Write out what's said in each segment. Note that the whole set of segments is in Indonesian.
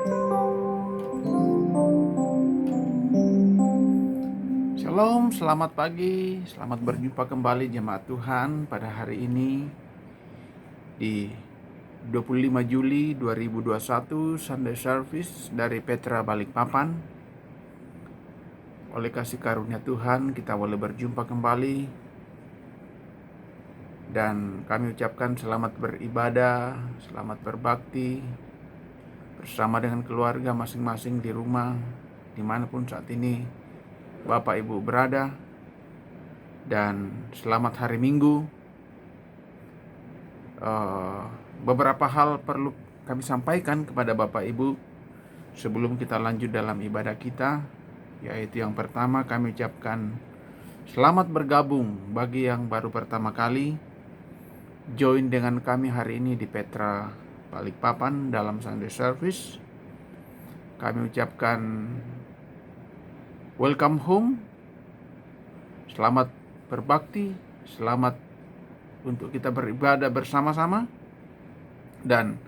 Shalom, selamat pagi, selamat berjumpa kembali jemaat Tuhan pada hari ini di 25 Juli 2021 Sunday Service dari Petra Balikpapan. Oleh kasih karunia Tuhan kita boleh berjumpa kembali dan kami ucapkan selamat beribadah, selamat berbakti bersama dengan keluarga masing-masing di rumah dimanapun saat ini Bapak Ibu berada, dan selamat hari Minggu. Beberapa hal perlu kami sampaikan kepada Bapak Ibu sebelum kita lanjut dalam ibadah kita, yaitu yang pertama kami ucapkan selamat bergabung bagi yang baru pertama kali join dengan kami hari ini di Petra Balikpapan dalam Sunday Service. Kami ucapkan welcome home, selamat berbakti, selamat untuk kita beribadah bersama-sama. Dan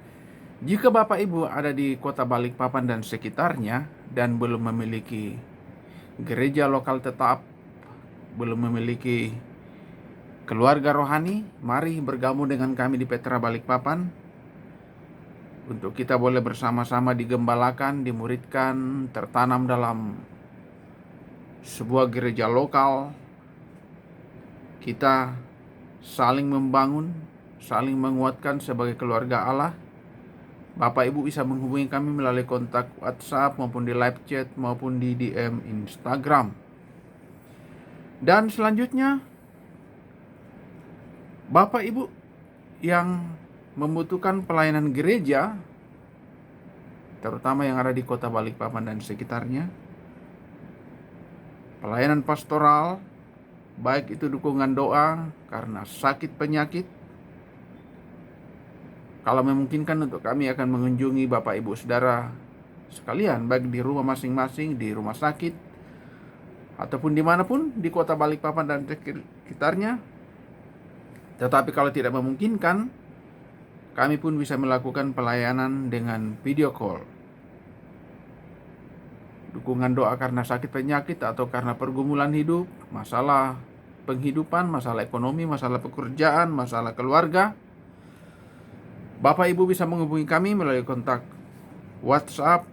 jika Bapak Ibu ada di kota Balikpapan dan sekitarnya dan belum memiliki gereja lokal tetap, belum memiliki keluarga rohani, mari bergabung dengan kami di Petra Balikpapan untuk kita boleh bersama-sama digembalakan, dimuridkan, tertanam dalam sebuah gereja lokal. Kita saling membangun, saling menguatkan sebagai keluarga Allah. Bapak Ibu bisa menghubungi kami melalui kontak WhatsApp maupun di live chat maupun di DM Instagram. Dan selanjutnya, Bapak Ibu yang membutuhkan pelayanan gereja, terutama yang ada di kota Balikpapan dan sekitarnya, pelayanan pastoral, baik itu dukungan doa karena sakit penyakit, kalau memungkinkan untuk kami akan mengunjungi Bapak Ibu Saudara sekalian, baik di rumah masing-masing, di rumah sakit, ataupun dimanapun di kota Balikpapan dan sekitarnya. Tetapi kalau tidak memungkinkan, kami pun bisa melakukan pelayanan dengan video call. Dukungan doa karena sakit penyakit atau karena pergumulan hidup, masalah penghidupan, masalah ekonomi, masalah pekerjaan, masalah keluarga. Bapak Ibu bisa menghubungi kami melalui kontak WhatsApp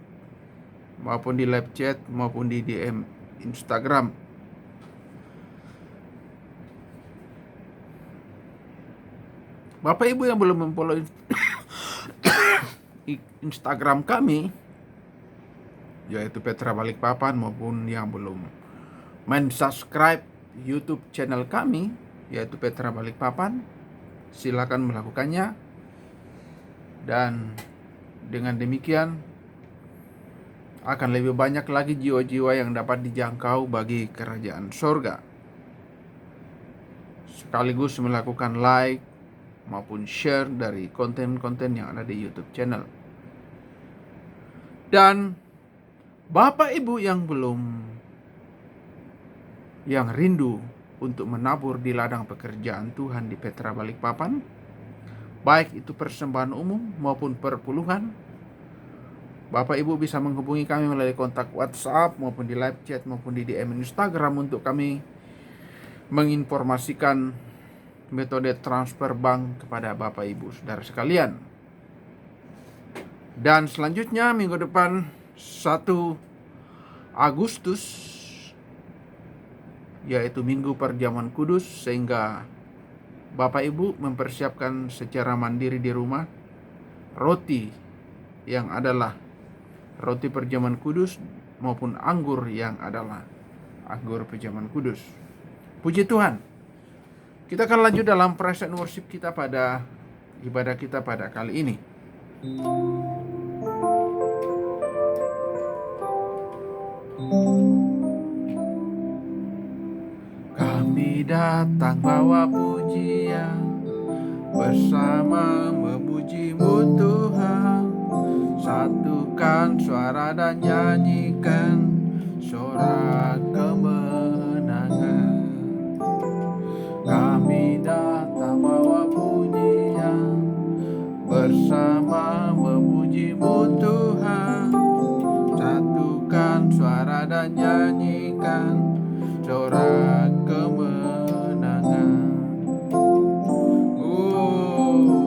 maupun di live chat maupun di DM Instagram. Bapak Ibu yang belum memfollow Instagram kami, yaitu Petra Balikpapan, maupun yang belum mensubscribe YouTube channel kami, yaitu Petra Balikpapan, silakan melakukannya. Dan dengan demikian akan lebih banyak lagi jiwa-jiwa yang dapat dijangkau bagi kerajaan surga, sekaligus melakukan like maupun share dari konten-konten yang ada di YouTube channel. Dan Bapak Ibu yang rindu untuk menabur di ladang pekerjaan Tuhan di Petra Balikpapan, baik itu persembahan umum maupun perpuluhan, Bapak Ibu bisa menghubungi kami melalui kontak WhatsApp maupun di live chat maupun di DM Instagram untuk kami menginformasikan metode transfer bank kepada Bapak Ibu Saudara sekalian. Dan selanjutnya minggu depan 1 Agustus, yaitu Minggu Perjamuan Kudus, sehingga Bapak Ibu mempersiapkan secara mandiri di rumah roti yang adalah roti perjamuan kudus maupun anggur yang adalah anggur perjamuan kudus. Puji Tuhan. Kita akan lanjut dalam praise and worship kita pada ibadah kita pada kali ini. Kami datang bawa pujian, bersama memuji-Mu Tuhan. Satukan suara dan nyanyikan sorak kemenangan. Kami datang bawa pujian, bersama memuji-Mu Tuhan. dan nyanyikan sorak kemenangan. Gloria,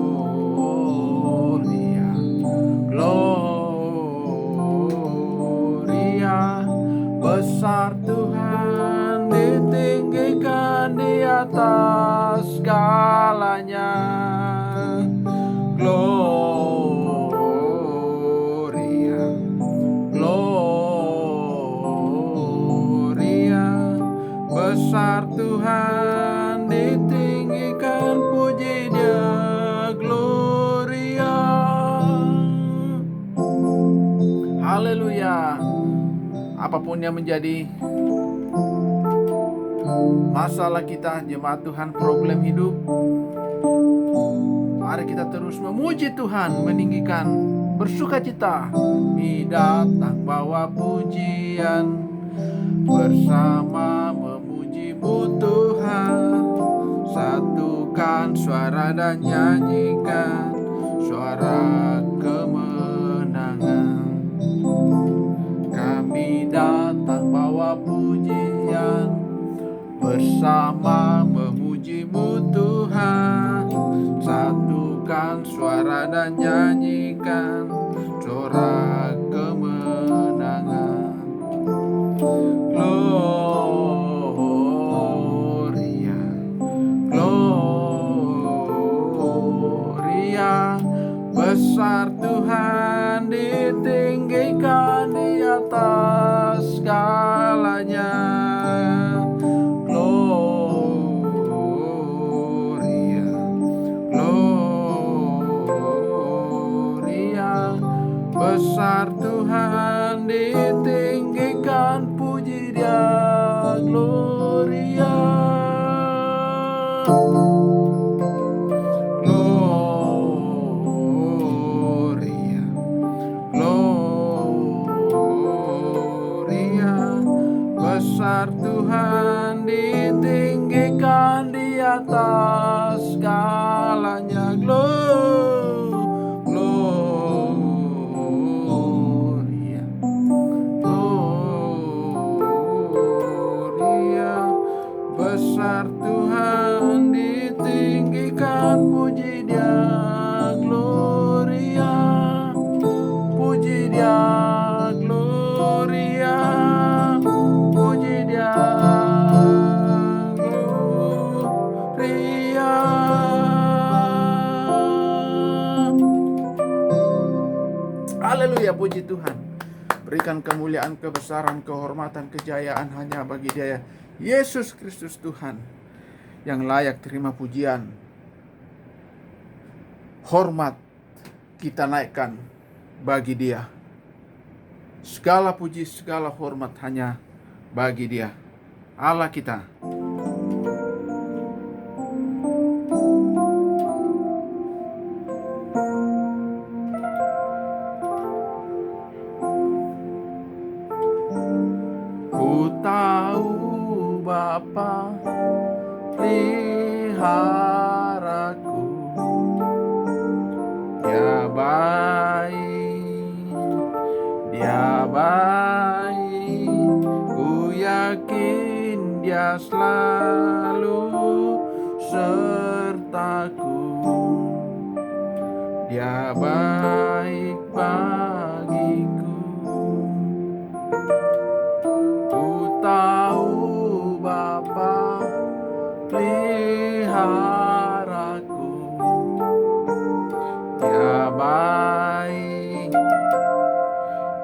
Gloria, besar Tuhan, ditinggikan di atas segalanya. Gloria, Gloria, besar Tuhan, ditinggikan, puji Dia. Gloria, haleluya. Apapun yang menjadi masalah kita, jemaat Tuhan, problem hidup, mari kita terus memuji Tuhan, meninggikan, bersuka cita. Datang bawa pujian, bersama memuji-Mu Tuhan. Satukan suara dan nyanyikan suara kemenangan. Kami datang bawa pujian, bersama memuji-Mu Tuhan. Satukan suara dan nyanyikan sorak kemenangan. Gloria, Gloria, besar Tuhan, ditinggikan di atas segalanya. Gloria, Gloria, besar Tuhan, ditinggikan, puji Dia. Gloria, Gloria, Gloria, besar Tuhan, ditinggikan di atas segalanya. Gloria, Gloria, besar Tuhan, ditinggikan, puji Dia. Gloria, puji Dia. Gloria, puji Dia. Gloria. Haleluya, puji Tuhan. Berikan kemuliaan, kebesaran, kehormatan, kejayaan hanya bagi Dia, Yesus Kristus Tuhan, yang layak terima pujian, hormat kita naikkan bagi Dia. Segala puji, segala hormat hanya bagi Dia, Allah kita. Ku tahu Bapa peliharaku, Dia baik, Dia baik. Ku yakin Dia selalu sertaku. Dia baik bagiku. Ku tahu Bapa peliharaku, Dia baik,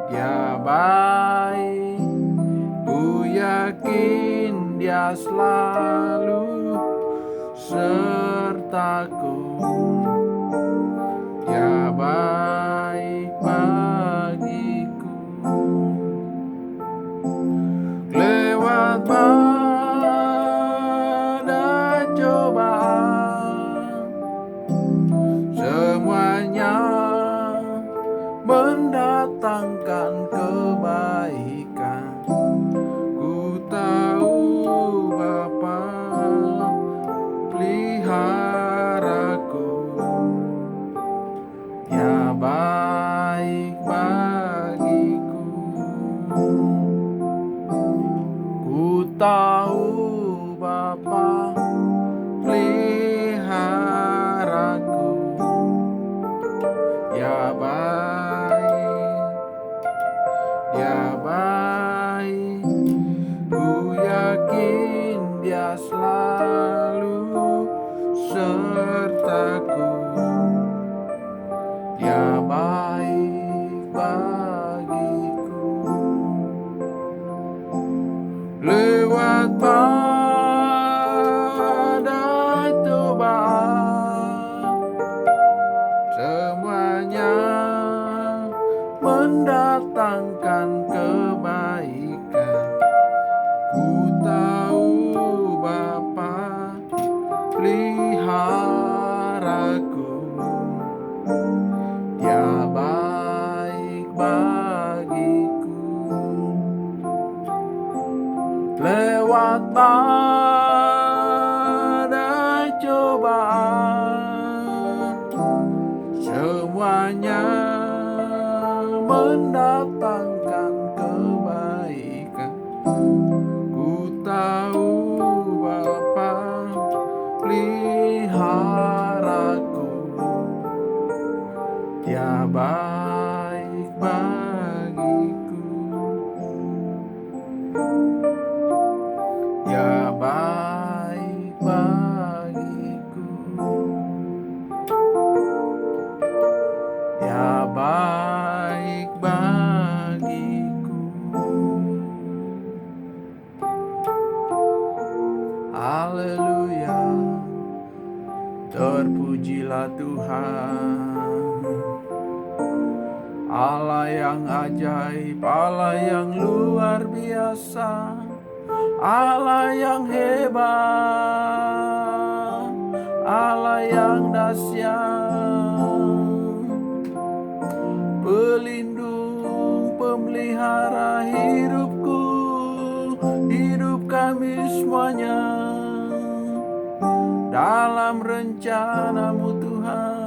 Dia baik. Ku yakin Dia selalu sertaku. Dia baik bagiku. Lewat badai cobaan, semuanya mendatangkan kebaikan. Ku tahu Bapa peliharaku, Dia baik bagiku. bagiku. Lewat badai cobaan, semuanya mendatangkan kebaikan. Ku tahu Bapa peliharaku, Dia baik bagiku. Lewat badai cobaan, semuanya mendatangkan kebaikan. Ku tahu Bapa peliharaku, Dia baik bagiku. Dia baik bagiku. Dia baik bagiku. Haleluya, terpujilah Tuhan. Allah yang ajaib, Allah yang luar biasa, Allah yang hebat, Allah yang dahsyat, pelindung pemelihara hidupku, hidup kami semuanya dalam rencana-Mu Tuhan.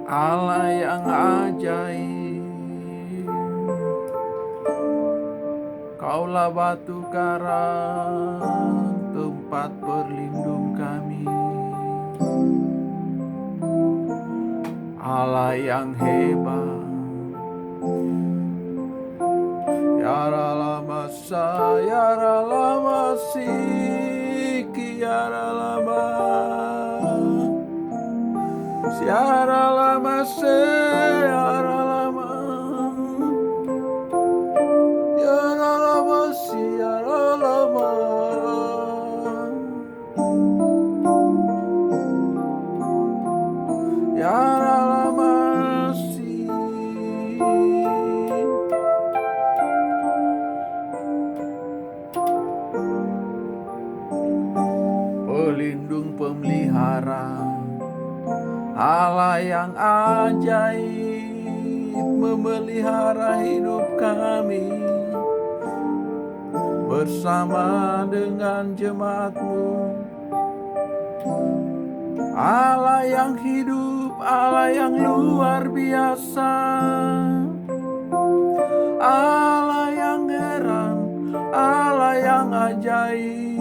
Allah yang ajaib, Kaulah batu karang, tempat berlindung kami. Allah yang hebat, Yara lama Yara lama Siki, Yara lama Yara lama Yara lama Yara lama Yara lama Yara lama pelindung pemelihara, Allah yang ajaib, memelihara hidup kami bersama dengan jemaat-Mu. Allah yang hidup, Allah yang luar biasa, Allah yang heran, Allah yang ajaib.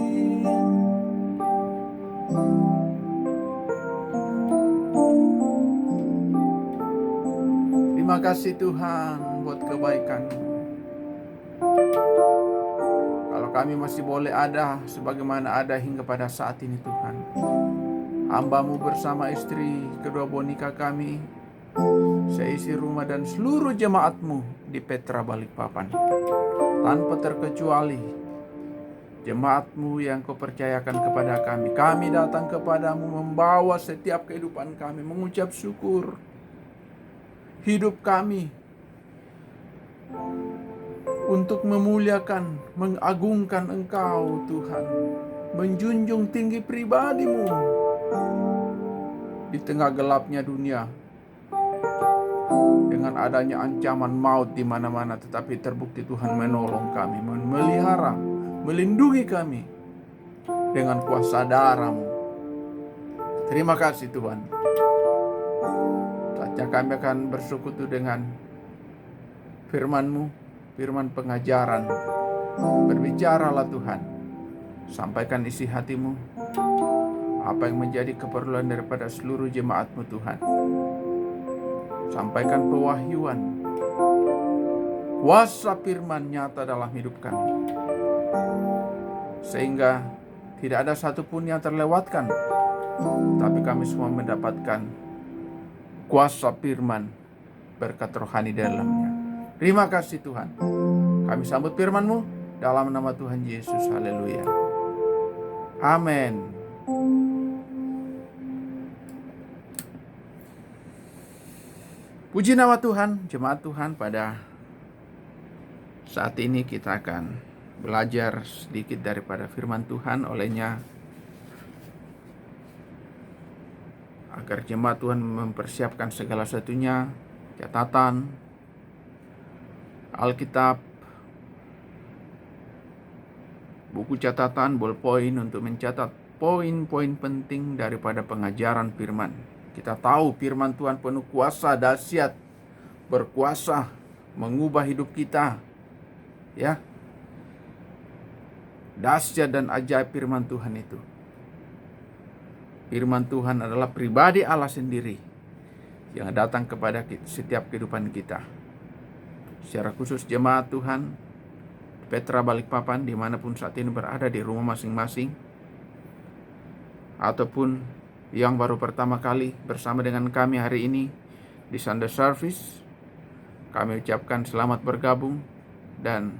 Terima kasih Tuhan buat kebaikan-Mu. Kalau kami masih boleh ada sebagaimana ada hingga pada saat ini Tuhan, hamba-Mu bersama istri, kedua bonika kami, seisi rumah dan seluruh jemaat-Mu di Petra Balikpapan, tanpa terkecuali jemaat-Mu yang Kau percayakan kepada kami. Kami datang kepadamu membawa setiap kehidupan kami, mengucap syukur. Hidup kami untuk memuliakan, mengagungkan Engkau Tuhan, menjunjung tinggi pribadi-Mu di tengah gelapnya dunia, dengan adanya ancaman maut di mana-mana, tetapi terbukti Tuhan menolong kami, memelihara, melindungi kami dengan kuasa darah-Mu. Terima kasih Tuhan. Saatnya kami akan bersekutu dengan firman-Mu, firman pengajaran. Berbicaralah Tuhan, sampaikan isi hati-Mu, apa yang menjadi keperluan daripada seluruh jemaat-Mu Tuhan. Sampaikan pewahyuan, kuasa firman nyata dalam hidup kami, sehingga tidak ada satupun yang terlewatkan tapi kami semua mendapatkan kuasa firman, berkat rohani dalamnya. Terima kasih Tuhan. Kami sambut firman-Mu dalam nama Tuhan Yesus. Haleluya. Amin. Puji nama Tuhan, jemaat Tuhan. Pada saat ini kita akan belajar sedikit daripada firman Tuhan. Olehnya, agar jemaat Tuhan mempersiapkan segala sesuatunya, catatan, Alkitab, buku catatan, ballpoint untuk mencatat poin-poin penting daripada pengajaran firman. Kita tahu firman Tuhan penuh kuasa dahsyat, berkuasa mengubah hidup kita. Ya. Dahsyat dan ajaib firman Tuhan itu. Firman Tuhan adalah pribadi Allah sendiri yang datang kepada setiap kehidupan kita. Secara khusus jemaat Tuhan Petra Balikpapan, dimanapun saat ini berada, di rumah masing-masing, ataupun yang baru pertama kali bersama dengan kami hari ini di Sunday Service, kami ucapkan selamat bergabung. Dan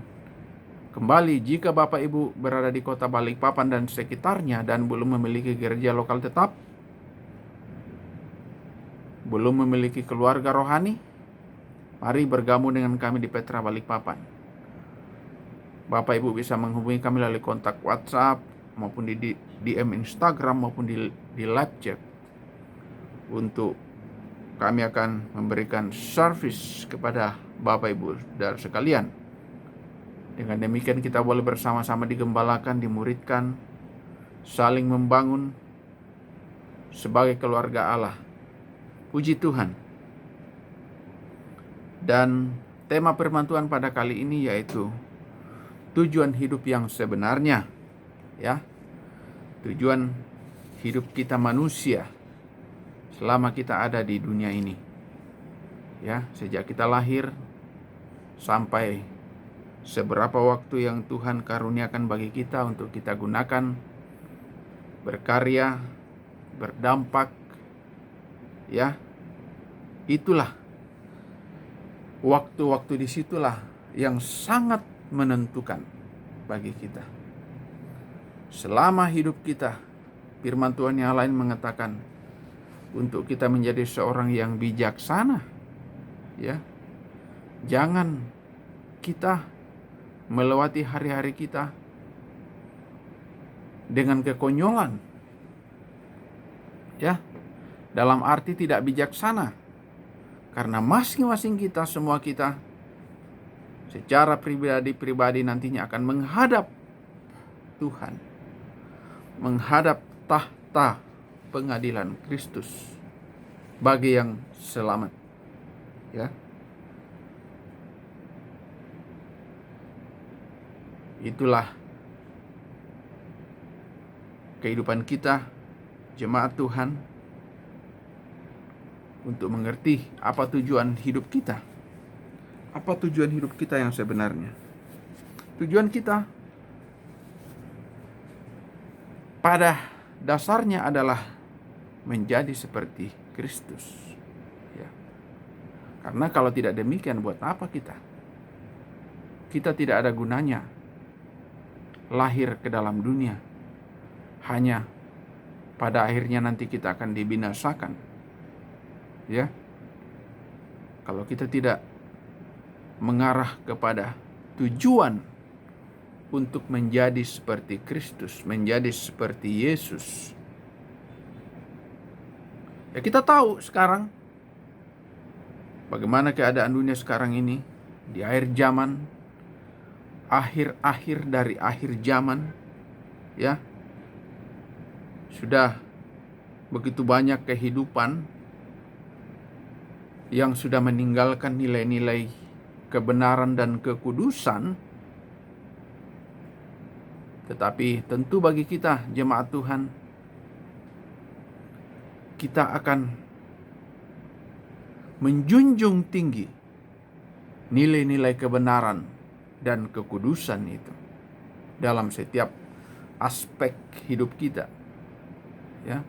kembali, jika Bapak Ibu berada di kota Balikpapan dan sekitarnya dan belum memiliki gereja lokal tetap, belum memiliki keluarga rohani, mari bergabung dengan kami di Petra Balikpapan. Bapak Ibu bisa menghubungi kami melalui kontak WhatsApp, maupun di DM Instagram, maupun di live chat. Untuk kami akan memberikan service kepada Bapak Ibu dan sekalian. Dengan demikian kita boleh bersama-sama digembalakan, dimuridkan, saling membangun sebagai keluarga Allah. Puji Tuhan. Dan tema firman Tuhan pada kali ini yaitu tujuan hidup yang sebenarnya. Ya. Tujuan hidup kita manusia selama kita ada di dunia ini. Ya, sejak kita lahir sampai seberapa waktu yang Tuhan karuniakan bagi kita untuk kita gunakan berkarya, berdampak. Ya. Itulah waktu-waktu disitulah yang sangat menentukan bagi kita. Selama hidup kita, firman Tuhan yang lain mengatakan untuk kita menjadi seorang yang bijaksana. Ya. Jangan kita melewati hari-hari kita dengan kekonyolan. Ya. Dalam arti tidak bijaksana. Karena masing-masing kita, semua kita secara pribadi-pribadi nantinya akan menghadap Tuhan, menghadap tahta pengadilan Kristus bagi yang selamat. Ya. Itulah kehidupan kita, jemaat Tuhan, untuk mengerti apa tujuan hidup kita. Apa tujuan hidup kita yang sebenarnya? Tujuan kita pada dasarnya adalah menjadi seperti Kristus. Ya. Karena kalau tidak demikian, buat apa kita? Kita tidak ada gunanya lahir ke dalam dunia. Hanya pada akhirnya nanti kita akan dibinasakan. Ya. Kalau kita tidak mengarah kepada tujuan untuk menjadi seperti Kristus, menjadi seperti Yesus. Ya, kita tahu sekarang bagaimana keadaan dunia sekarang ini di akhir zaman, akhir-akhir dari akhir zaman. Ya. Sudah begitu banyak kehidupan yang sudah meninggalkan nilai-nilai kebenaran dan kekudusan. Tetapi tentu bagi kita, jemaat Tuhan, kita akan menjunjung tinggi nilai-nilai kebenaran dan kekudusan itu dalam setiap aspek hidup kita. Ya.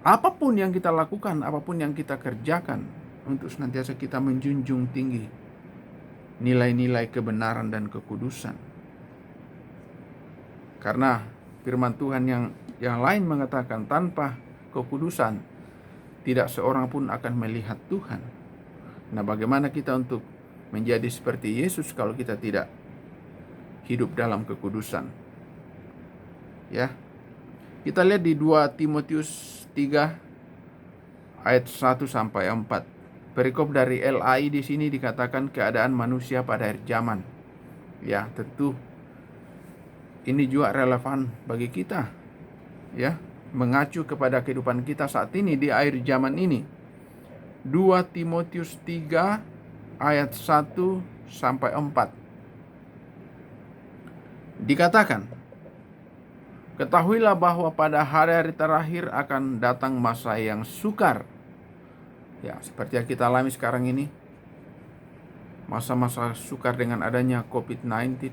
apapun yang kita lakukan, apapun yang kita kerjakan, untuk senantiasa kita menjunjung tinggi nilai-nilai kebenaran dan kekudusan. Karena firman Tuhan yang lain mengatakan, tanpa kekudusan tidak seorang pun akan melihat Tuhan. Nah, bagaimana kita untuk menjadi seperti Yesus kalau kita tidak hidup dalam kekudusan? Ya. Kita lihat di 2 Timotius 3 ayat 1 sampai 4. Perikop dari LAI di sini dikatakan keadaan manusia pada akhir zaman. Ya, tentu ini juga relevan bagi kita. Ya, mengacu kepada kehidupan kita saat ini di akhir zaman ini. 2 Timotius 3 ayat 1 sampai 4. Dikatakan, ketahuilah bahwa pada hari-hari terakhir akan datang masa yang sukar. Ya, seperti yang kita alami sekarang ini. Masa-masa sukar dengan adanya COVID-19.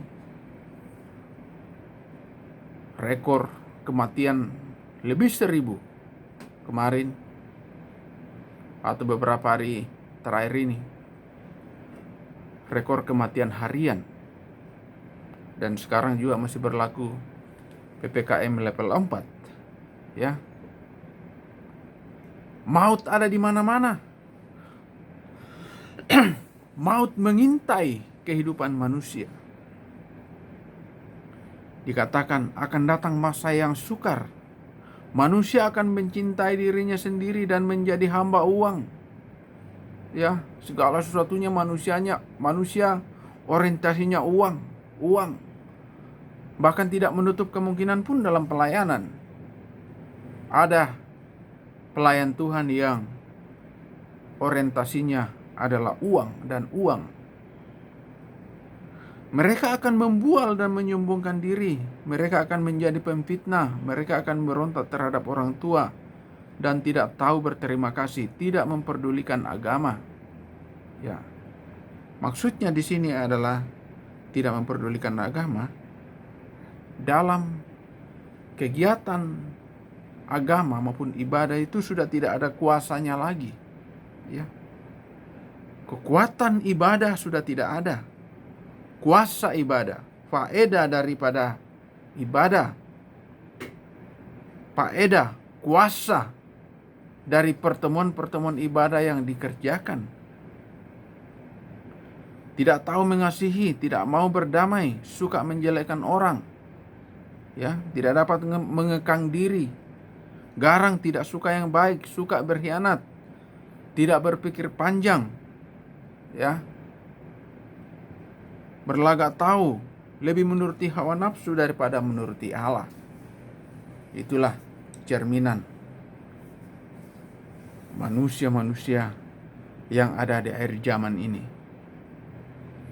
Rekor kematian lebih 1.000 kemarin atau beberapa hari terakhir ini. Rekor kematian harian. Dan sekarang juga masih berlaku PPKM level 4. Ya. Maut ada di mana-mana. Maut mengintai kehidupan manusia. Dikatakan akan datang masa yang sukar. Manusia akan mencintai dirinya sendiri dan menjadi hamba uang. Ya, segala sesuatunya manusia orientasinya uang. Bahkan tidak menutup kemungkinan pun dalam pelayanan. Ada pelayan Tuhan yang orientasinya adalah uang dan uang. Mereka akan membual dan menyombongkan diri. Mereka akan menjadi pemfitnah. Mereka akan berontak terhadap orang tua dan tidak tahu berterima kasih, tidak memperdulikan agama. Ya. Maksudnya di sini adalah tidak memperdulikan agama dalam kegiatan agama maupun ibadah itu sudah tidak ada kuasanya lagi. Ya. Kekuatan ibadah sudah tidak ada. Kuasa ibadah, faedah daripada ibadah, faedah, kuasa dari pertemuan-pertemuan ibadah yang dikerjakan. Tidak tahu mengasihi, tidak mau berdamai, suka menjelekkan orang. Ya, tidak dapat mengekang diri. Garang, tidak suka yang baik, suka berkhianat, tidak berpikir panjang. Ya. Berlagak tahu, lebih menuruti hawa nafsu daripada menuruti Allah. Itulah cerminan manusia-manusia yang ada di akhir zaman ini.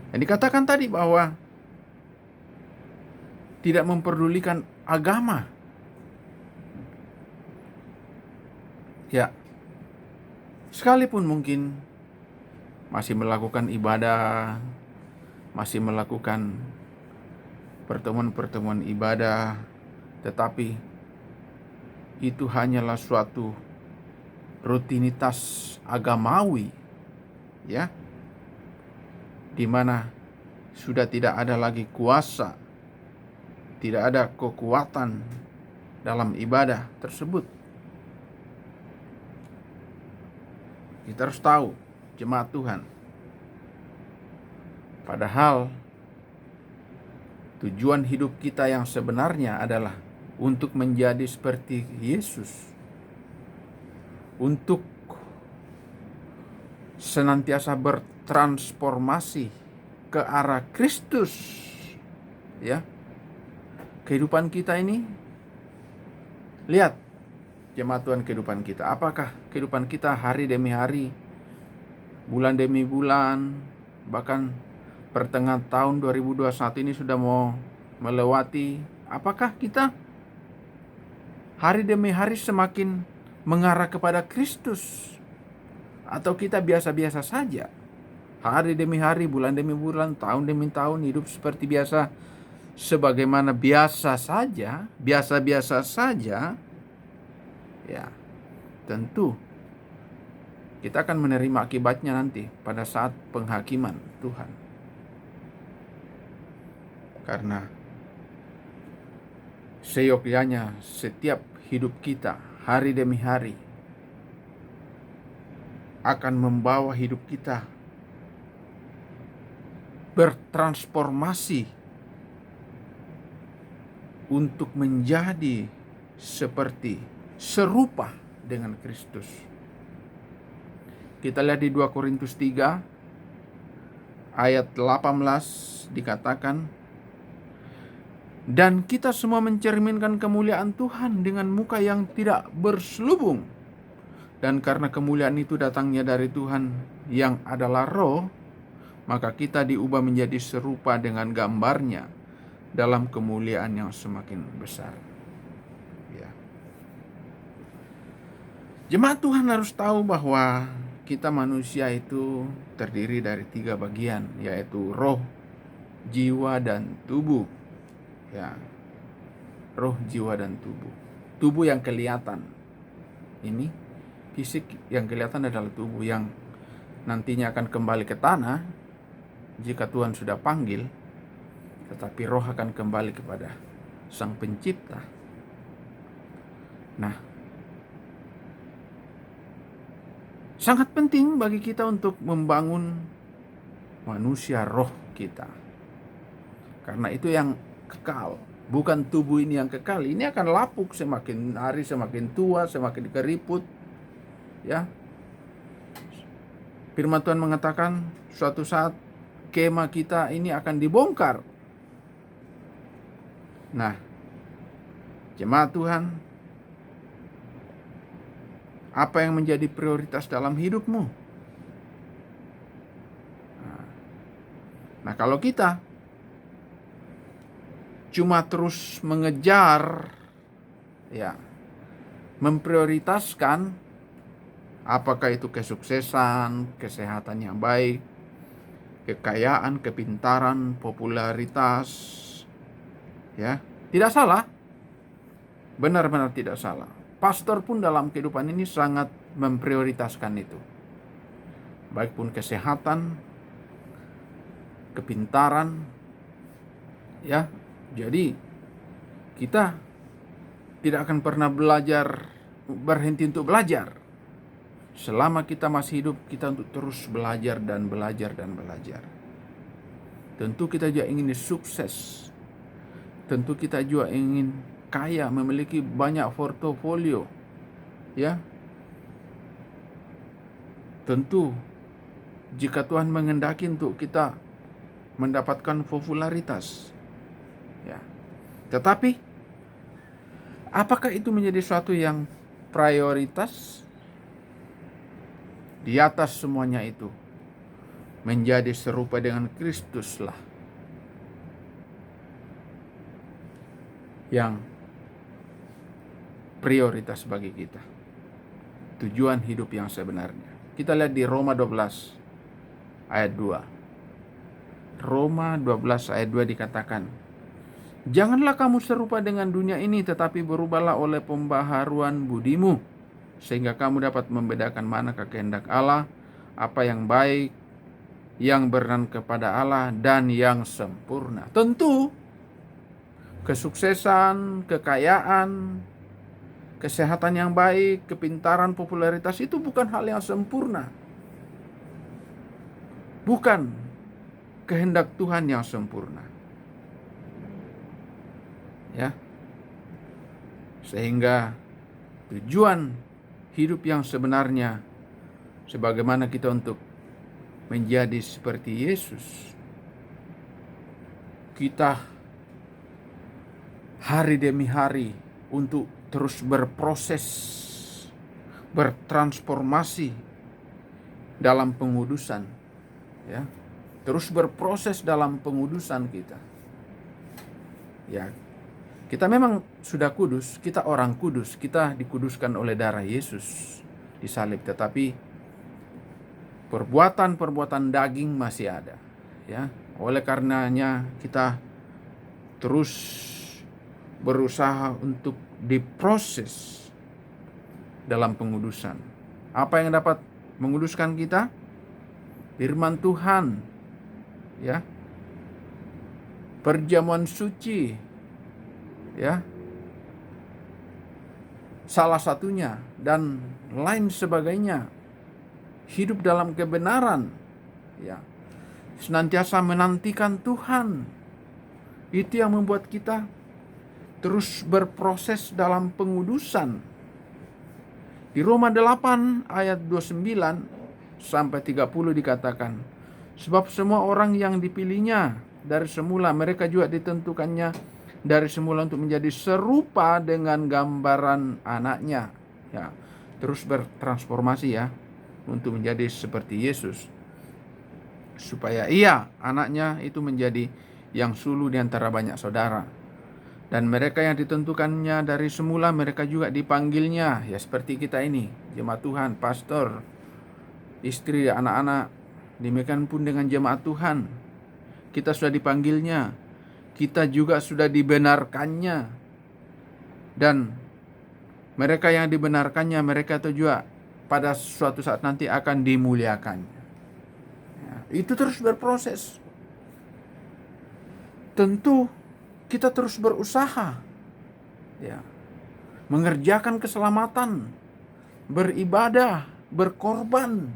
Dan dikatakan tadi bahwa tidak memperdulikan agama. Ya, sekalipun mungkin masih melakukan ibadah, masih melakukan pertemuan-pertemuan ibadah, tetapi itu hanyalah suatu rutinitas agamawi, ya, di mana sudah tidak ada lagi kuasa, tidak ada kekuatan dalam ibadah tersebut. Kita harus tahu, jemaat Tuhan, padahal tujuan hidup kita yang sebenarnya adalah untuk menjadi seperti Yesus, untuk senantiasa bertransformasi ke arah Kristus. Ya, kehidupan kita ini, lihat jemaat Tuhan, kehidupan kita, apakah kehidupan kita hari demi hari, bulan demi bulan, bahkan pertengahan tahun 2021 ini sudah mau melewati, apakah kita hari demi hari semakin mengarah kepada Kristus, atau kita biasa-biasa saja, hari demi hari, bulan demi bulan, tahun demi tahun hidup seperti biasa, sebagaimana biasa saja, biasa-biasa saja. Ya, tentu kita akan menerima akibatnya nanti pada saat penghakiman Tuhan. Karena seyogyanya setiap hidup kita hari demi hari akan membawa hidup kita bertransformasi untuk menjadi serupa dengan Kristus. Kita lihat di 2 Korintus 3 ayat 18 dikatakan, dan kita semua mencerminkan kemuliaan Tuhan dengan muka yang tidak berselubung. Dan karena kemuliaan itu datangnya dari Tuhan yang adalah Roh, maka kita diubah menjadi serupa dengan gambarnya dalam kemuliaan yang semakin besar. Ya. Jemaat Tuhan harus tahu bahwa kita manusia itu terdiri dari 3 bagian, yaitu roh, jiwa, dan tubuh. Ya, roh, jiwa, dan tubuh. Tubuh yang kelihatan, ini fisik yang kelihatan adalah tubuh yang nantinya akan kembali ke tanah jika Tuhan sudah panggil, tetapi roh akan kembali kepada Sang Pencipta. Nah, sangat penting bagi kita untuk membangun manusia roh kita, karena itu yang kekal, bukan tubuh ini yang kekal. Ini akan lapuk semakin hari, semakin tua, semakin keriput. Ya, firman Tuhan mengatakan suatu saat kemah kita ini akan dibongkar. Nah, jemaat Tuhan, apa yang menjadi prioritas dalam hidupmu? Nah, kalau kita cuma terus mengejar, ya, memprioritaskan apakah itu kesuksesan, kesehatan yang baik, kekayaan, kepintaran, popularitas, ya, tidak salah, benar-benar tidak salah. Pastor pun dalam kehidupan ini sangat memprioritaskan itu, baik pun kesehatan, kepintaran, ya. Jadi kita tidak akan pernah berhenti untuk belajar. Selama kita masih hidup, kita untuk terus belajar dan belajar dan belajar. Tentu kita juga ingin sukses. Tentu kita juga ingin kaya, memiliki banyak portofolio. Ya. Tentu jika Tuhan menghendaki untuk kita mendapatkan popularitas. Ya. Tetapi apakah itu menjadi suatu yang prioritas? Di atas semuanya itu, menjadi serupa dengan Kristuslah yang prioritas bagi kita. Tujuan hidup yang sebenarnya. Kita lihat di Roma 12 ayat 2. Roma 12 ayat 2 dikatakan, janganlah kamu serupa dengan dunia ini, tetapi berubahlah oleh pembaharuan budimu, sehingga kamu dapat membedakan manakah kehendak Allah, apa yang baik, yang berkenan kepada Allah, dan yang sempurna. Tentu kesuksesan, kekayaan, kesehatan yang baik, kepintaran, popularitas itu bukan hal yang sempurna. Bukan kehendak Tuhan yang sempurna. Ya. Sehingga tujuan hidup yang sebenarnya, sebagaimana kita untuk menjadi seperti Yesus, kita hari demi hari untuk terus berproses, bertransformasi dalam pengudusan, ya, terus berproses dalam pengudusan kita. Ya, kita memang sudah kudus, kita orang kudus, kita dikuduskan oleh darah Yesus di salib, tetapi perbuatan-perbuatan daging masih ada, ya. Oleh karenanya kita terus berusaha untuk diproses dalam pengudusan. Apa yang dapat menguduskan kita? Firman Tuhan, ya, perjamuan suci, ya, salah satunya, dan lain sebagainya. Hidup dalam kebenaran, ya, senantiasa menantikan Tuhan. Itu yang membuat kita terus berproses dalam pengudusan. Di Roma 8 ayat 29 sampai 30 dikatakan, sebab semua orang yang dipilihnya dari semula, mereka juga ditentukannya dari semula untuk menjadi serupa dengan gambaran anaknya. Ya, terus bertransformasi, ya, untuk menjadi seperti Yesus, supaya ia, anaknya, itu menjadi yang sulung di antara banyak saudara. Dan mereka yang ditentukannya dari semula, mereka juga dipanggilnya, ya, seperti kita ini, jemaat Tuhan, pastor, istri, anak-anak. Demikian pun dengan jemaat Tuhan, kita sudah dipanggilnya, kita juga sudah dibenarkannya. Dan mereka yang dibenarkannya, mereka itu juga pada suatu saat nanti akan dimuliakan. Ya, itu terus berproses. Tentu kita terus berusaha, ya, mengerjakan keselamatan, beribadah, berkorban,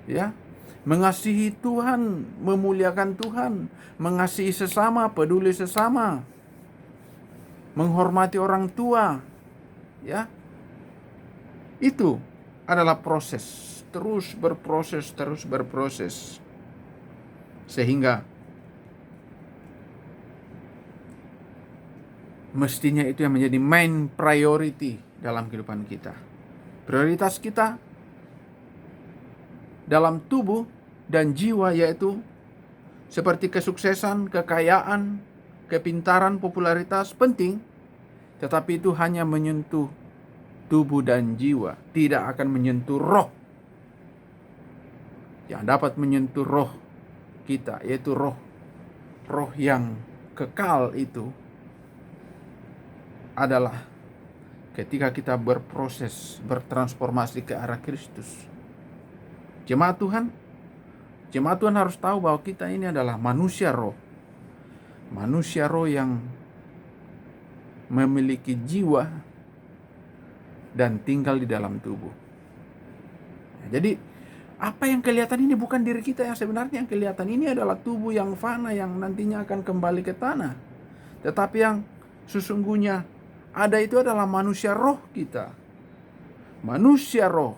ya, mengasihi Tuhan, memuliakan Tuhan, mengasihi sesama, peduli sesama, menghormati orang tua, ya. Itu adalah proses, terus berproses, sehingga mestinya itu yang menjadi main priority dalam kehidupan kita. Prioritas kita dalam tubuh dan jiwa, yaitu seperti kesuksesan, kekayaan, kepintaran, popularitas penting, tetapi itu hanya menyentuh tubuh dan jiwa, tidak akan menyentuh roh. Yang dapat menyentuh roh kita, yaitu roh yang kekal, itu adalah ketika kita berproses, bertransformasi ke arah Kristus. Jemaat Tuhan harus tahu bahwa kita ini adalah manusia roh yang memiliki jiwa dan tinggal di dalam tubuh. Jadi apa yang kelihatan ini bukan diri kita yang sebenarnya. Yang kelihatan ini adalah tubuh yang fana, yang nantinya akan kembali ke tanah. Tetapi yang sesungguhnya ada itu adalah manusia roh kita. Manusia roh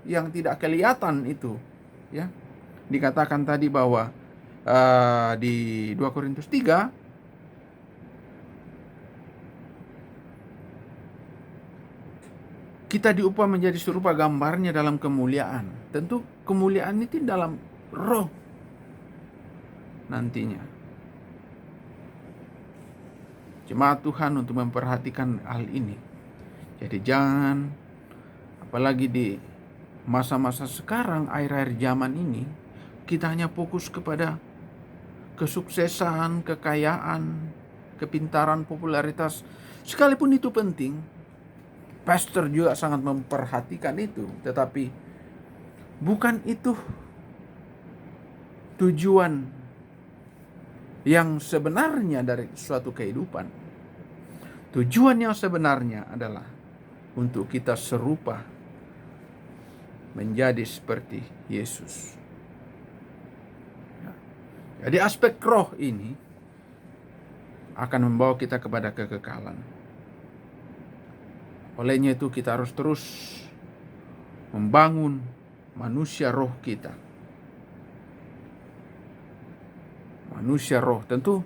yang tidak kelihatan itu, ya. Dikatakan tadi bahwa di 2 Korintus 3, kita diupah menjadi serupa gambarnya dalam kemuliaan. Tentu kemuliaan itu dalam roh nantinya. Jemaat Tuhan untuk memperhatikan hal ini. Jadi jangan, apalagi di masa-masa sekarang, akhir-akhir zaman ini, kita hanya fokus kepada kesuksesan, kekayaan, kepintaran, popularitas. Sekalipun itu penting, pastor juga sangat memperhatikan itu, tetapi bukan itu tujuan yang sebenarnya dari suatu kehidupan. Tujuan yang sebenarnya adalah untuk kita serupa menjadi seperti Yesus. Jadi aspek roh ini akan membawa kita kepada kekekalan. Olehnya itu kita harus terus membangun manusia roh kita. Manusia roh, tentu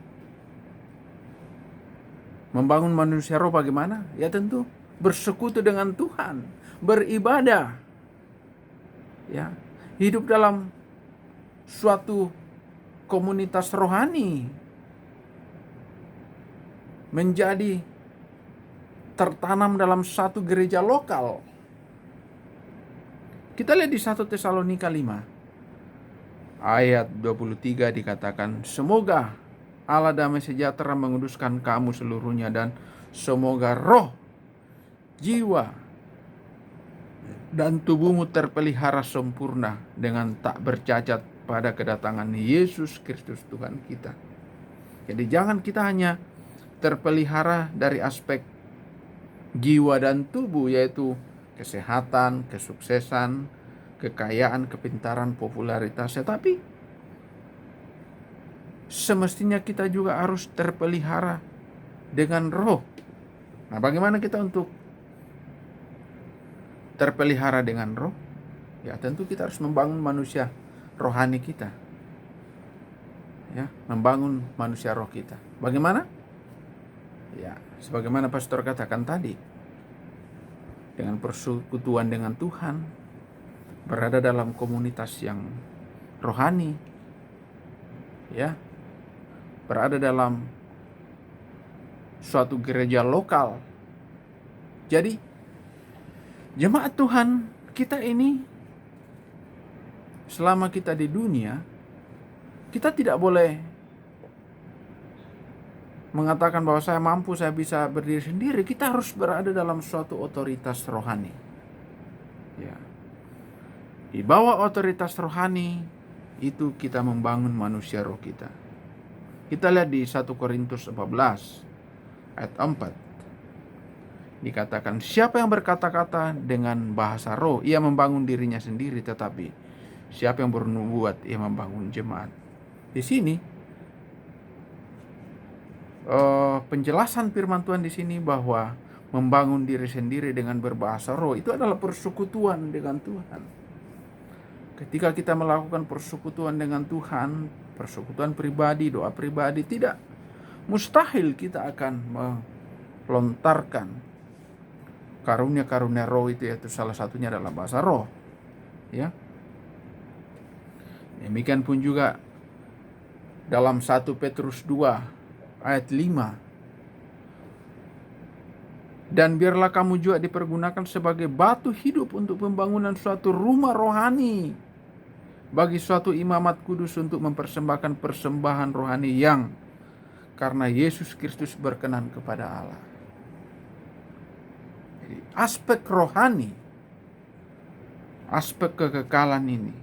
membangun manusia roh bagaimana? Ya tentu bersekutu dengan Tuhan, beribadah, ya, hidup dalam suatu komunitas rohani, menjadi tertanam dalam satu gereja lokal. Kita lihat di 1 Tesalonika 5 ayat 23 dikatakan, semoga Allah damai sejahtera menguduskan kamu seluruhnya, dan semoga roh, jiwa, dan tubuhmu terpelihara sempurna dengan tak bercacat pada kedatangan Yesus Kristus Tuhan kita. Jadi jangan kita hanya terpelihara dari aspek jiwa dan tubuh, yaitu kesehatan, kesuksesan, kekayaan, kepintaran, popularitas, tetapi semestinya kita juga harus terpelihara dengan roh. Nah, bagaimana kita untuk terpelihara dengan roh? Ya, tentu kita harus membangun manusia rohani kita. Ya, membangun manusia roh kita. Bagaimana? Ya, sebagaimana pastor katakan tadi, dengan persekutuan dengan Tuhan, berada dalam komunitas yang rohani, ya, berada dalam suatu gereja lokal. Jadi jemaat Tuhan kita ini, selama kita di dunia, kita tidak boleh mengatakan bahwa saya mampu, saya bisa berdiri sendiri. Kita harus berada dalam suatu otoritas rohani. Ya. Di bawah otoritas rohani itu kita membangun manusia roh kita. Kita lihat di 1 Korintus 14 ayat 4. Dikatakan, siapa yang berkata-kata dengan bahasa roh, ia membangun dirinya sendiri, tetapi siapa yang bernubuat, ia membangun jemaat. Di sini penjelasan firman Tuhan di sini bahwa membangun diri sendiri dengan berbahasa roh itu adalah persekutuan dengan Tuhan. Ketika kita melakukan persekutuan dengan Tuhan, persekutuan pribadi, doa pribadi, tidak mustahil kita akan melontarkan karunia-karunia roh itu, yaitu salah satunya adalah bahasa roh. Ya. Demikian pun juga dalam 1 Petrus 2 ayat 5. Dan biarlah kamu juga dipergunakan sebagai batu hidup untuk pembangunan suatu rumah rohani, bagi suatu imamat kudus untuk mempersembahkan persembahan rohani yang karena Yesus Kristus berkenan kepada Allah. Jadi, aspek rohani, aspek kekekalan ini,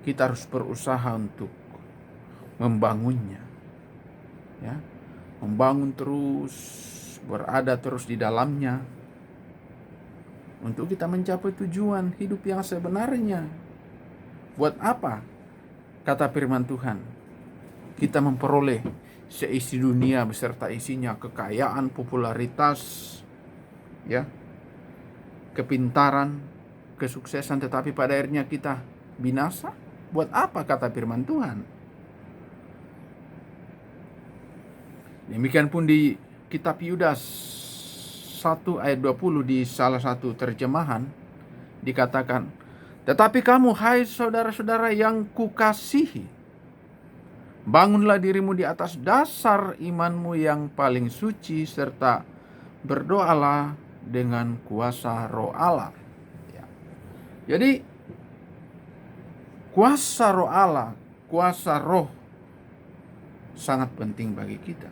kita harus berusaha untuk membangunnya. Ya, membangun terus, berada terus di dalamnya, untuk kita mencapai tujuan hidup yang sebenarnya. Buat apa? Kata firman Tuhan, kita memperoleh seisi dunia beserta isinya, kekayaan, popularitas, ya, kepintaran, kesuksesan, tetapi pada akhirnya kita binasa. Buat apa? Kata firman Tuhan. Demikian pun di kitab Yudas 1 ayat 20 di salah satu terjemahan dikatakan, tetapi kamu, hai saudara-saudara yang kukasihi, bangunlah dirimu di atas dasar imanmu yang paling suci, serta berdoalah dengan kuasa roh Allah. Ya. Jadi kuasa roh Allah, kuasa roh sangat penting bagi kita.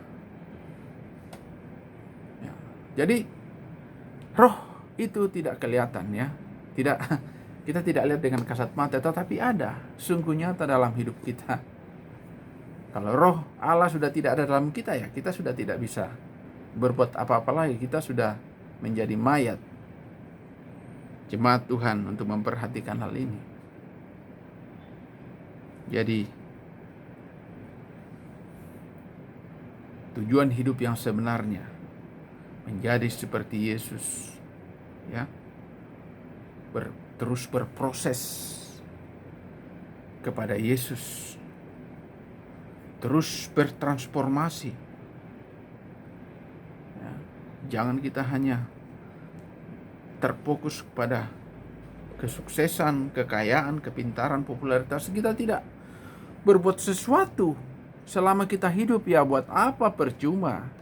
Ya. Jadi roh itu tidak kelihatan, ya. Kita tidak lihat dengan kasat mata, tetapi ada, sungguh nyata dalam hidup kita. Kalau roh Allah sudah tidak ada dalam kita, ya kita sudah tidak bisa berbuat apa-apa lagi. Kita sudah menjadi mayat. Jemaat Tuhan untuk memperhatikan hal ini. Jadi tujuan hidup yang sebenarnya menjadi seperti Yesus, ya, terus berproses kepada Yesus, terus bertransformasi. Ya, jangan kita hanya terfokus pada kesuksesan, kekayaan, kepintaran, popularitas. Kita tidak berbuat sesuatu selama kita hidup, ya buat apa? Percuma.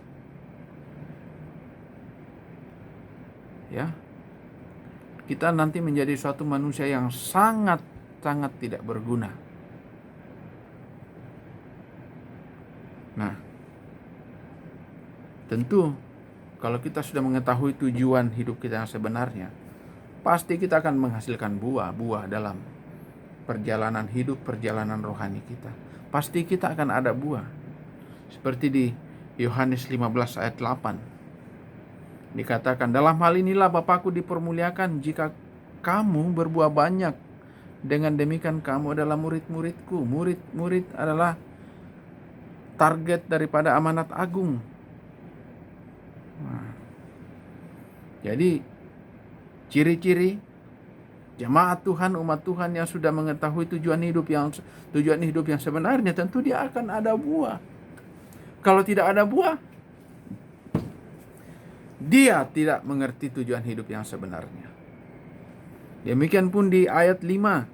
Ya, kita nanti menjadi suatu manusia yang sangat tidak berguna. Nah, tentu kalau kita sudah mengetahui tujuan hidup kita yang sebenarnya, pasti kita akan menghasilkan buah-buah dalam perjalanan hidup, perjalanan rohani kita. Pasti kita akan ada buah. Seperti di Yohanes 15 ayat 8. Dikatakan, dalam hal inilah Bapakku dipermuliakan jika kamu berbuah banyak. Dengan demikian kamu adalah murid-muridku. Murid-murid adalah target daripada amanat agung. Nah, jadi ciri-ciri jemaat Tuhan, umat Tuhan yang sudah mengetahui tujuan hidup yang sebenarnya, tentu dia akan ada buah. Kalau tidak ada buah, dia tidak mengerti tujuan hidup yang sebenarnya. Demikian pun di ayat 5,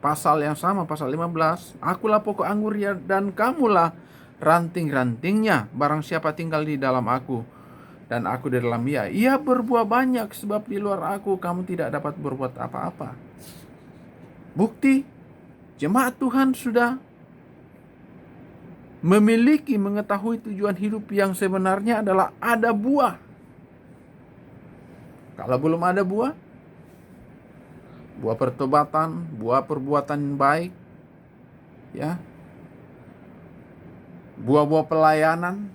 pasal yang sama, pasal 15. Akulah pokok anggur dan kamulah ranting-rantingnya. Barang siapa tinggal di dalam aku dan aku di dalam ia berbuah banyak, sebab di luar aku kamu tidak dapat berbuat apa-apa. Bukti, jemaat Tuhan sudah mengetahui tujuan hidup yang sebenarnya adalah ada buah. Kalau belum ada buah pertobatan, buah perbuatan baik, ya, buah-buah pelayanan.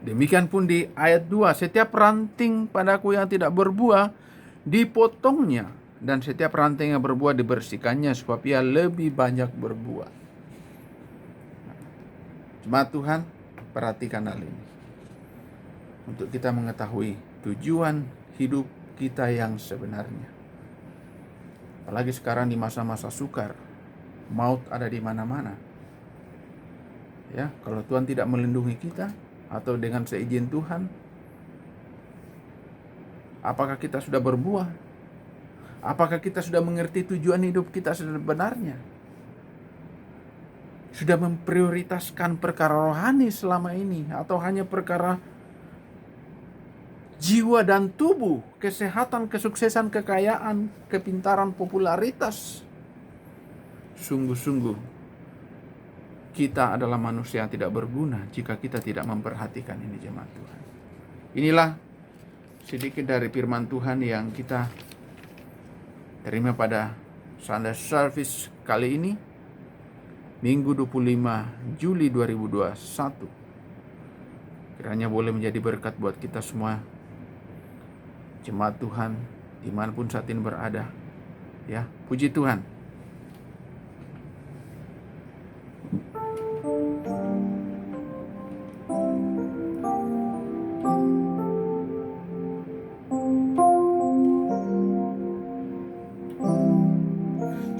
Demikian pun di ayat 2, setiap ranting padaku yang tidak berbuah dipotongnya, dan setiap ranting yang berbuah dibersihkannya supaya ia lebih banyak berbuah. Jemaat Tuhan, perhatikan hal ini. Untuk kita mengetahui tujuan hidup kita yang sebenarnya. Apalagi sekarang di masa-masa sukar, maut ada di mana-mana. Ya, kalau Tuhan tidak melindungi kita atau dengan seizin Tuhan, apakah kita sudah berbuah? Apakah kita sudah mengerti tujuan hidup kita sebenarnya? Sudah memprioritaskan perkara rohani selama ini, atau hanya perkara jiwa dan tubuh, kesehatan, kesuksesan, kekayaan, kepintaran, popularitas? Sungguh-sungguh kita adalah manusia yang tidak berguna jika kita tidak memperhatikan ini, jemaat Tuhan. Inilah sedikit dari firman Tuhan yang kita terima pada Sunday Service kali ini, Minggu 25 Juli 2021. Kiranya boleh menjadi berkat buat kita semua, jemaat Tuhan, dimanapun saat ini berada. Ya, puji Tuhan.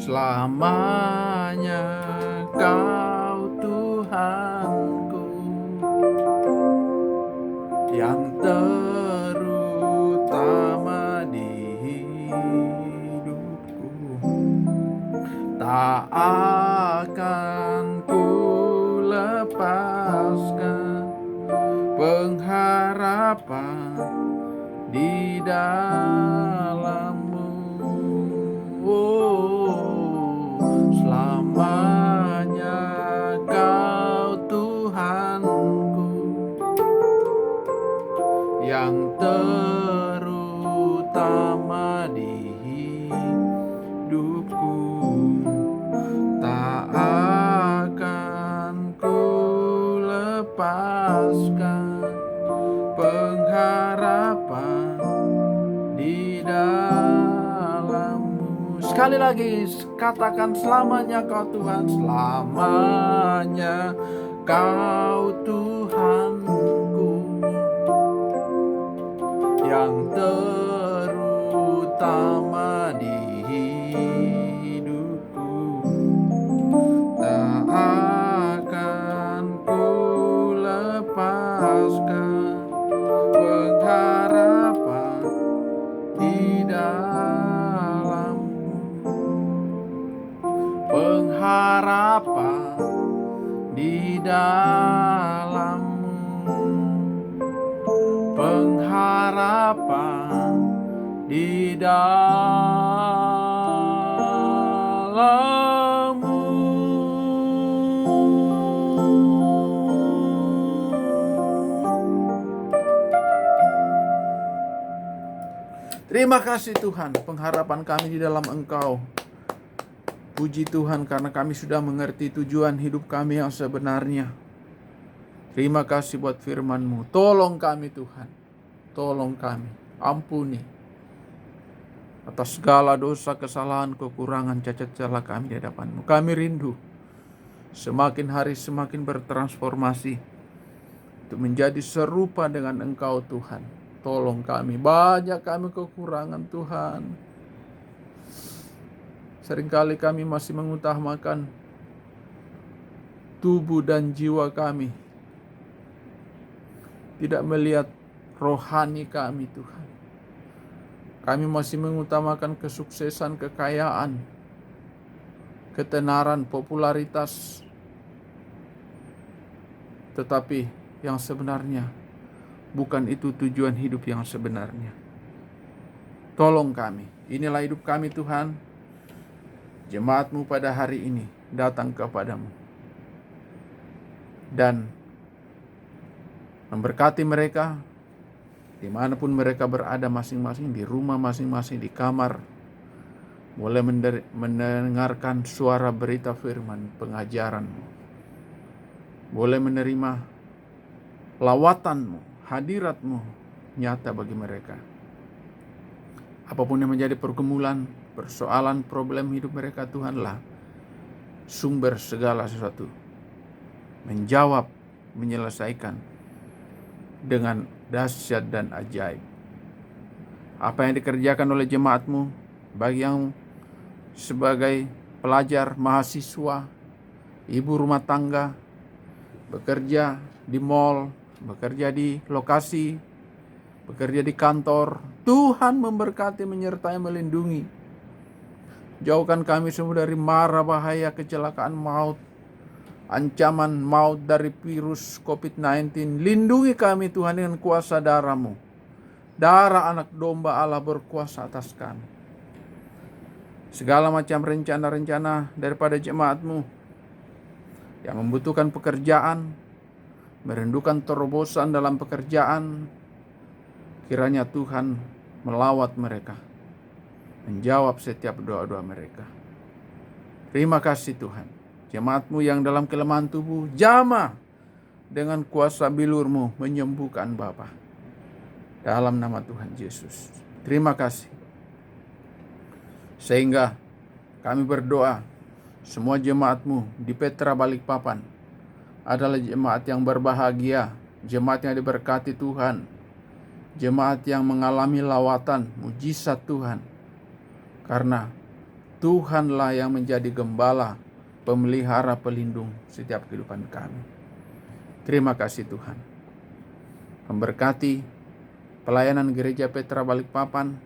Selamanya Kau Tuhanku yang terutama di hidupku, tak akan ku lepaskan pengharapan di dalam-Mu. Selamanya Kau Tuhanku yang terutama di hidupku, tak akan ku lepaskan pengharapan di dalam-Mu. Sekali lagi katakan, selamanya Kau Tuhan, selamanya Kau Tuhanku yang terutama di hidupku, tak akan ku lepaskan pengharapan di dalam-Mu. Pengharapan di dalam-Mu, pengharapan di dalam-Mu. Terima kasih Tuhan, pengharapan kami di dalam Engkau. Puji Tuhan karena kami sudah mengerti tujuan hidup kami yang sebenarnya. Terima kasih buat firman-Mu. Tolong kami Tuhan, tolong kami, ampuni atas segala dosa, kesalahan, kekurangan, cacat celah kami di hadapan-Mu. Kami rindu semakin hari semakin bertransformasi untuk menjadi serupa dengan Engkau Tuhan. Tolong kami, banyak kami kekurangan Tuhan. Seringkali kami masih mengutamakan tubuh dan jiwa kami, tidak melihat rohani kami Tuhan. Kami masih mengutamakan kesuksesan, kekayaan, ketenaran, popularitas. Tetapi yang sebenarnya bukan itu tujuan hidup yang sebenarnya. Tolong kami. Inilah hidup kami Tuhan. Jemaat-Mu pada hari ini datang kepadamu dan memberkati mereka dimanapun mereka berada masing-masing, di rumah masing-masing, di kamar. Boleh mendengarkan suara berita firman, pengajaran-Mu. Boleh menerima lawatan-Mu, hadirat-Mu nyata bagi mereka. Apapun yang menjadi pergumulan, persoalan, problem hidup mereka, Tuhanlah sumber segala sesuatu. Menjawab, menyelesaikan dengan dahsyat dan ajaib. Apa yang dikerjakan oleh jemaat-Mu, bagi yang sebagai pelajar, mahasiswa, ibu rumah tangga, bekerja di mall, bekerja di lokasi, bekerja di kantor, Tuhan memberkati, menyertai, melindungi. Jauhkan kami semua dari mara bahaya, kecelakaan, maut, ancaman maut dari virus COVID-19. Lindungi kami Tuhan dengan kuasa darah-Mu. Darah anak domba Allah berkuasa atas kami. Segala macam rencana-rencana daripada jemaat-Mu yang membutuhkan pekerjaan, merindukan terobosan dalam pekerjaan, kiranya Tuhan melawat mereka, menjawab setiap doa-doa mereka. Terima kasih Tuhan. Jemaat-Mu yang dalam kelemahan tubuh, jamah dengan kuasa bilur-Mu menyembuhkan Bapa. Dalam nama Tuhan Yesus. Terima kasih. Sehingga kami berdoa, semua jemaat-Mu di Petra Balikpapan adalah jemaat yang berbahagia, jemaat yang diberkati Tuhan, jemaat yang mengalami lawatan, mujizat Tuhan. Karena Tuhanlah yang menjadi gembala, pemelihara, pelindung setiap kehidupan kami. Terima kasih Tuhan. Memberkati pelayanan Gereja Petra Balikpapan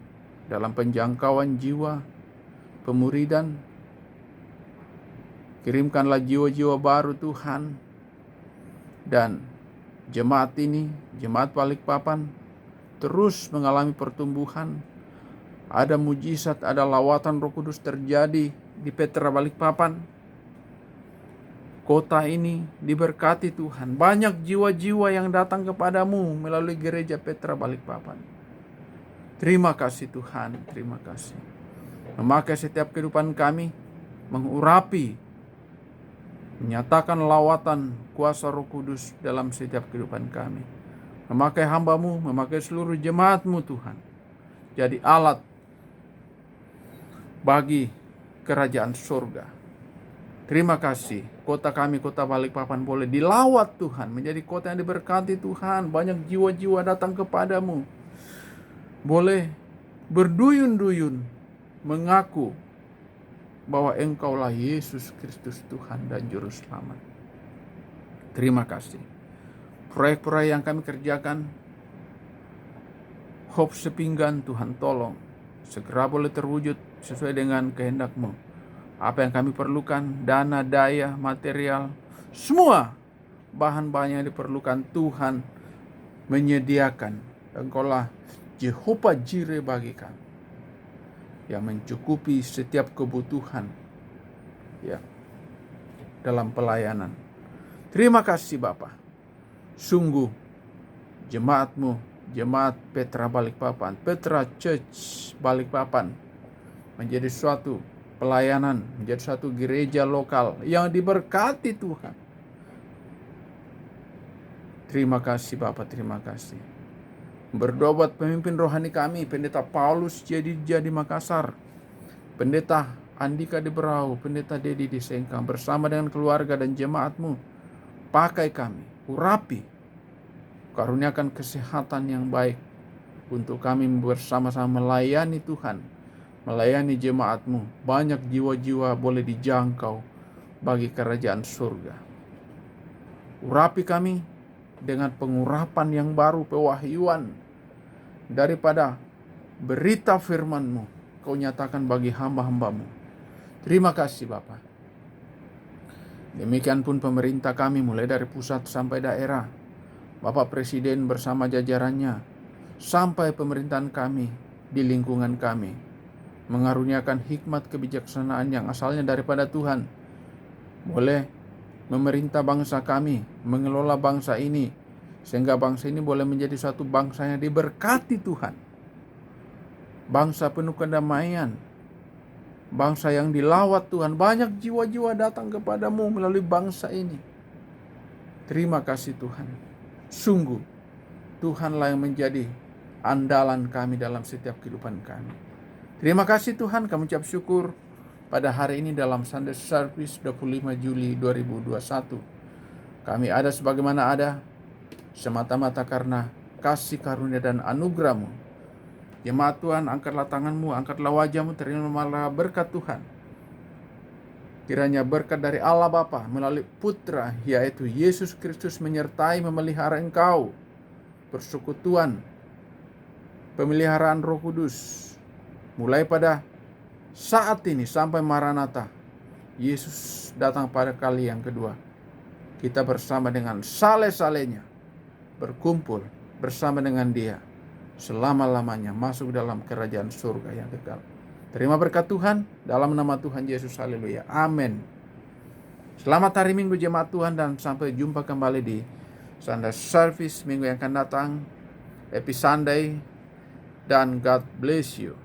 dalam penjangkauan jiwa, pemuridan. Kirimkanlah jiwa-jiwa baru Tuhan. Dan jemaat ini, jemaat Balikpapan, terus mengalami pertumbuhan. Ada mujizat, ada lawatan Roh Kudus terjadi di Petra Balikpapan. Kota ini diberkati Tuhan. Banyak jiwa-jiwa yang datang kepadamu melalui Gereja Petra Balikpapan. Terima kasih Tuhan, terima kasih. Memakai setiap kehidupan kami, mengurapi, menyatakan lawatan kuasa Roh Kudus dalam setiap kehidupan kami. Memakai hamba-Mu, memakai seluruh jemaat-Mu Tuhan, jadi alat bagi kerajaan surga. Terima kasih. Kota kami, kota Balikpapan boleh dilawat Tuhan, menjadi kota yang diberkati Tuhan. Banyak jiwa-jiwa datang kepadamu. Boleh berduyun-duyun mengaku bahwa Engkaulah Yesus Kristus Tuhan dan Juru Selamat. Terima kasih. Proyek-proyek yang kami kerjakan, Hope Sepinggan, Tuhan tolong segera boleh terwujud sesuai dengan kehendak-Mu. Apa yang kami perlukan, dana, daya, material, semua bahan-bahan yang diperlukan Tuhan menyediakan. Engkaulah Jehovah Jireh bagi kami, yang mencukupi setiap kebutuhan ya dalam pelayanan. Terima kasih Bapa. Sungguh jemaat-Mu jemaat Petra Balikpapan, Petra Church Balikpapan menjadi suatu pelayanan, menjadi suatu gereja lokal yang diberkati Tuhan. Terima kasih Bapak, terima kasih. Berdoa buat pemimpin rohani kami, Pendeta Paulus jadi Makassar, Pendeta Andika di Berau, Pendeta Dedi di Sengkang, bersama dengan keluarga dan jemaatmu. Pakai kami, urapi, karuniakan kesehatan yang baik untuk kami bersama-sama melayani Tuhan, melayani jemaatmu. Banyak jiwa-jiwa boleh dijangkau bagi kerajaan surga. Urapi kami dengan pengurapan yang baru, pewahyuan daripada berita firman-Mu Kau nyatakan bagi hamba-hamba-Mu. Terima kasih Bapa. Demikian pun pemerintah kami mulai dari pusat sampai daerah, Bapak Presiden bersama jajarannya, sampai pemerintahan kami di lingkungan kami, mengaruniakan hikmat kebijaksanaan yang asalnya daripada Tuhan, boleh memerintah bangsa kami, mengelola bangsa ini, sehingga bangsa ini boleh menjadi suatu bangsa yang diberkati Tuhan. Bangsa penuh kedamaian, bangsa yang dilawat Tuhan. Banyak jiwa-jiwa datang kepadamu melalui bangsa ini. Terima kasih Tuhan. Sungguh Tuhanlah yang menjadi andalan kami dalam setiap kehidupan kami. Terima kasih Tuhan, kami ucap syukur pada hari ini dalam Sunday Service 25 Juli 2021. Kami ada sebagaimana ada semata-mata karena kasih karunia dan anugerah-Mu. Jemaat Tuhan, angkatlah tangan-Mu, angkatlah wajah-Mu, terimalah berkat Tuhan. Kiranya berkat dari Allah Bapa melalui Putra, yaitu Yesus Kristus, menyertai memelihara engkau, persekutuan, pemeliharaan Roh Kudus, mulai pada saat ini sampai Maranatha, Yesus datang pada kali yang kedua. Kita bersama dengan saleh-salehnya berkumpul bersama dengan Dia selama-lamanya masuk dalam kerajaan surga yang kekal. Terima berkat Tuhan dalam nama Tuhan Yesus. Haleluya. Amin. Selamat hari Minggu jemaat Tuhan, dan sampai jumpa kembali di Sunday Service minggu yang akan datang. Happy Sunday dan God bless you.